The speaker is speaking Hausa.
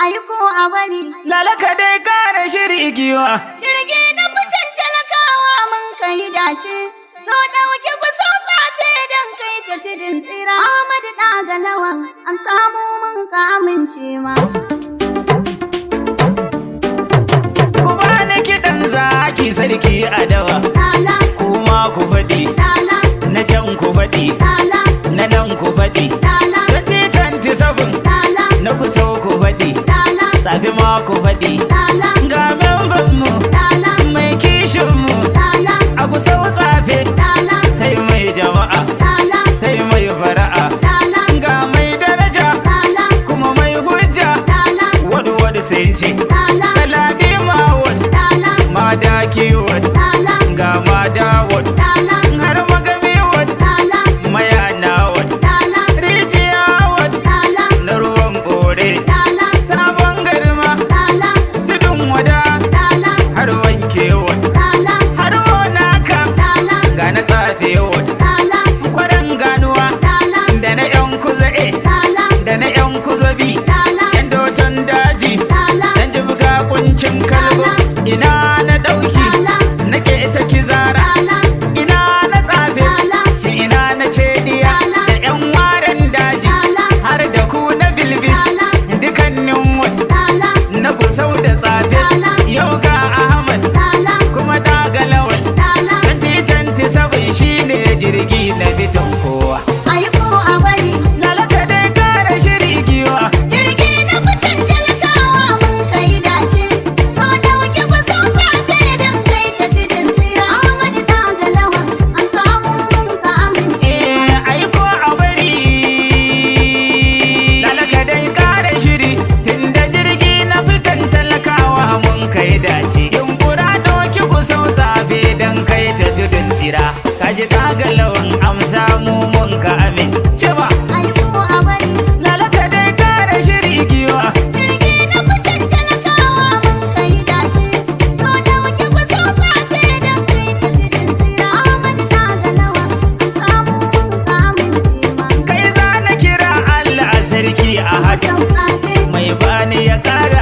aiko a bari. Lalaka dai kare shiri giwa. Jirgi na fitan talakawa mun kai dace. So ɗauki kusa tsafe don kai ta tudun tsira. Ahmadu ɗaga lawan an samu mun ka amincewa. Ku bani kiɗan zaki sarki a dawa. Tala, Kuma ku faɗi, tala, na can ku faɗi, tala, na nan ku faɗi. tala, 2027 tala, na kusa ku faɗi, tala, safi ma ku faɗi. tala, Ga membanmu tala, mai kishinmu tala, a kusa tsafe. tala, Sai mai jama'a, tala, sai mai fara'a. tala, Ga mai daraja, tala, kuma mai hujja. tala, Wadu sai ce, tala, Galadima wad, tala, madaki wad, tala, ga mada wad, tala, har magami wad, tala, mayana wad, tala, rijiya wad, tala, na ruwan bore, tala, sabon garma, tala, tudun wada, tala, har wanke wad, tala, har wonaka, tala, ga na tsafe wad, tala, kwaran ganuwa, tala, da na yan kuzae, tala, da na yan kuzabi, tala, yan doton daji, tala, dan jibga kuncin kalgo, ina na ɗauki, nake ita kizara, ina na tsafe, shi ina na cediya, da yan waren daji, har da ku na bilbis, dukannin wata, tala, na kusau da tsafe, yau ga Ahmad, kuma daga lawal, tala, 2027 shine jirgi na fitan kowa. aiko a bari. Lalaka dai kare shiri giwa. Jirgi na fitan talakawa mun kai dace. So ɗauki kusa tsafe don kai ta tudun tsira. Ahmadu ɗaga lawan an samu mun ka amince. Aiko a bari. Lalaka dai kare shiri tunda jirgi na fitan talakawa mun kai dace. Yunkura doki ku sau zabe don kai ta tudun tsira. Kaji daga lawan amsa mu mun ka amin. Cewa Aiko a bari. lalaka dai kare shiri giwa. Jirgi na fitan talakawa mun kai dace. So ɗauki kusa tsafe don kai ta tudun tsira. Ahmadu ɗaga lawan an samu mun ka amincewa. Kai za na kira Allah sarki a haka. Sau tsafe, Mai bani ya kara